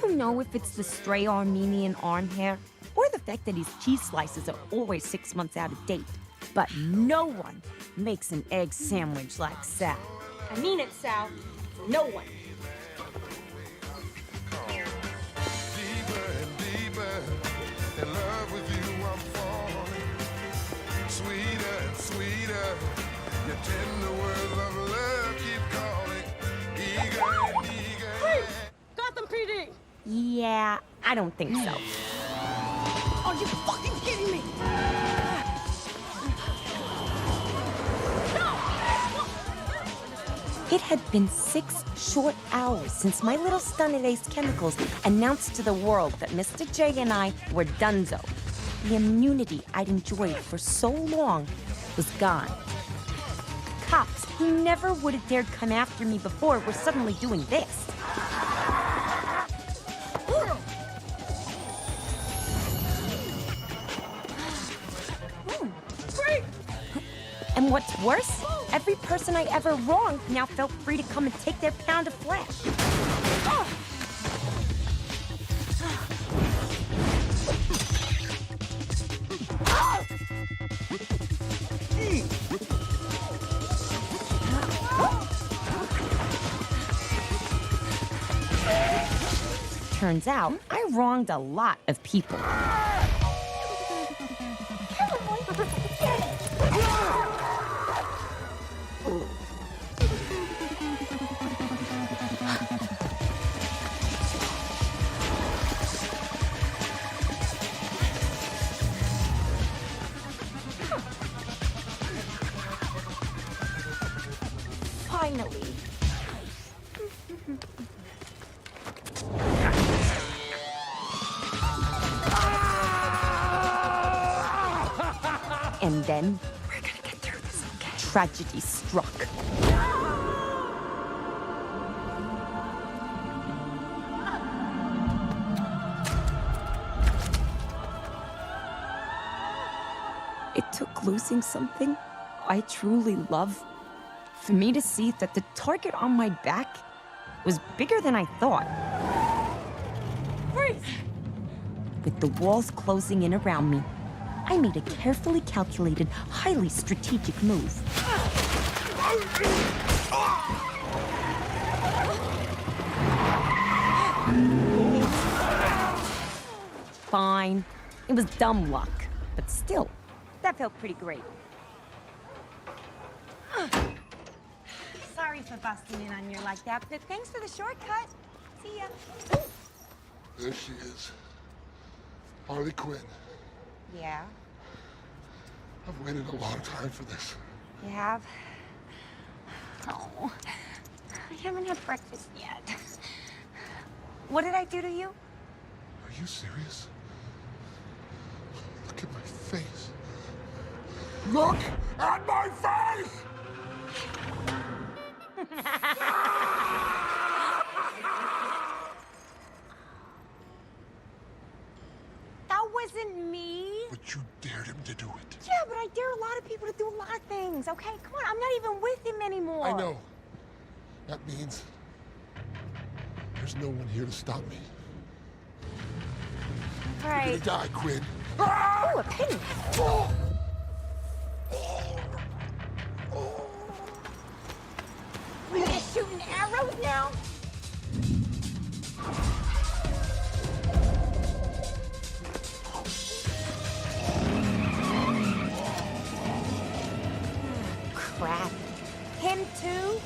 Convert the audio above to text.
don't know if it's the stray Armenian arm hair or the fact that his cheese slices are always 6 months out of date, but no one makes an egg sandwich like Sal. I mean it, Sal. No one. Deeper and deeper in love with you I'm falling. Sweeter and sweeter, your tender words of love keep calling. Eager and eager. Freeze! Gotham PD! Yeah, I don't think so. Are you fucking kidding me? It had been 6 short hours since my little stun at Ace Chemicals announced to the world that Mr. J and I were donezo. The immunity I'd enjoyed for so long was gone. Cops who never would have dared come after me before were suddenly doing this. And what's worse, every person I ever wronged now felt free to come and take their pound of flesh. Turns out, I wronged a lot of people. Finally. And then, we're gonna get through this, okay? Tragedy struck. It took losing something I truly love for me to see that the target on my back was bigger than I thought. Freeze! With the walls closing in around me, I made a carefully calculated, highly strategic move. Fine. It was dumb luck, but still, that felt pretty great. Sorry for busting in on you like that, but thanks for the shortcut. See ya. There she is. Harley Quinn. Yeah, I've waited a long time for this. you have? Oh, I haven't had breakfast yet. What did I do to you? Are you serious? Look at my face. Look at my face! That wasn't me. But you dared him to do it. Yeah, but I dare a lot of people to do a lot of things, okay? Come on, I'm not even with him anymore. I know. That means there's no one here to stop me. All You're gonna right. die, Quinn. Oh, a penny. We're gonna shooting arrows now? Crap. Him too?